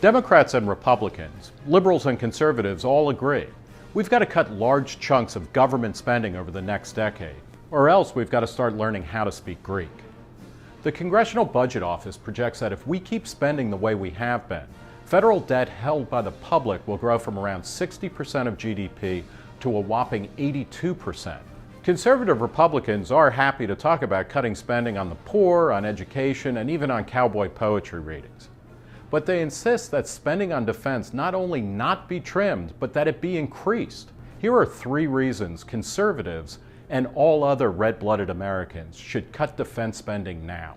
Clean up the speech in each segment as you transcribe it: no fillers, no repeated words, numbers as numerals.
Democrats and Republicans, liberals and conservatives all agree. We've got to cut large chunks of government spending over the next decade, or else we've got to start learning how to speak Greek. The Congressional Budget Office projects that if we keep spending the way we have been, federal debt held by the public will grow from around 60% of GDP to a whopping 82%. Conservative Republicans are happy to talk about cutting spending on the poor, on education, and even on cowboy poetry readings. But they insist that spending on defense not only not be trimmed, but that it be increased. Here are 3 reasons conservatives and all other red-blooded Americans should cut defense spending now.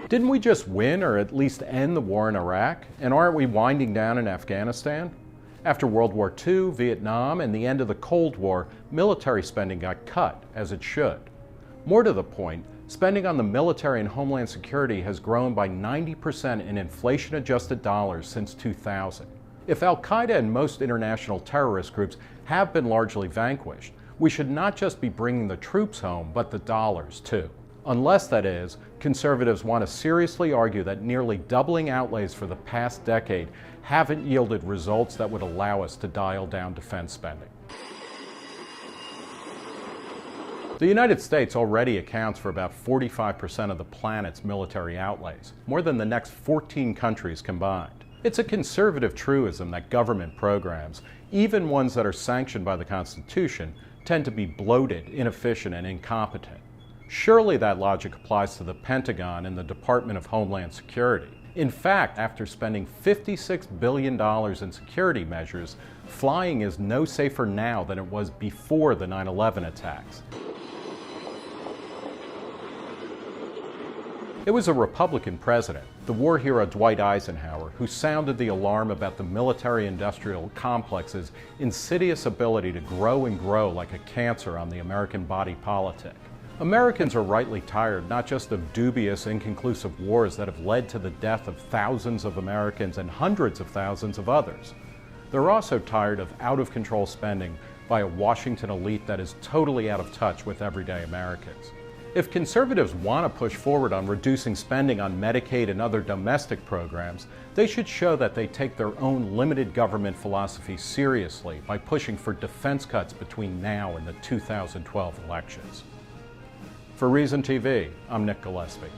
Didn't we just win or at least end the war in Iraq? And aren't we winding down in Afghanistan? After World War II, Vietnam, and the end of the Cold War, military spending got cut, as it should. More to the point, spending on the military and Homeland Security has grown by 90% in inflation-adjusted dollars since 2000. If al-Qaeda and most international terrorist groups have been largely vanquished, we should not just be bringing the troops home, but the dollars too. Unless, that is, conservatives want to seriously argue that nearly doubling outlays for the past decade haven't yielded results that would allow us to dial down defense spending. The United States already accounts for about 45% of the planet's military outlays, more than the next 14 countries combined. It's a conservative truism that government programs, even ones that are sanctioned by the Constitution, tend to be bloated, inefficient, and incompetent. Surely that logic applies to the Pentagon and the Department of Homeland Security. In fact, after spending $56 billion in security measures, flying is no safer now than it was before the 9/11 attacks. It was a Republican president, the war hero Dwight Eisenhower, who sounded the alarm about the military-industrial complex's insidious ability to grow and grow like a cancer on the American body politic. Americans are rightly tired not just of dubious, inconclusive wars that have led to the death of thousands of Americans and hundreds of thousands of others. They're also tired of out-of-control spending by a Washington elite that is totally out of touch with everyday Americans. If conservatives want to push forward on reducing spending on Medicaid and other domestic programs, they should show that they take their own limited government philosophy seriously by pushing for defense cuts between now and the 2012 elections. For Reason TV, I'm Nick Gillespie.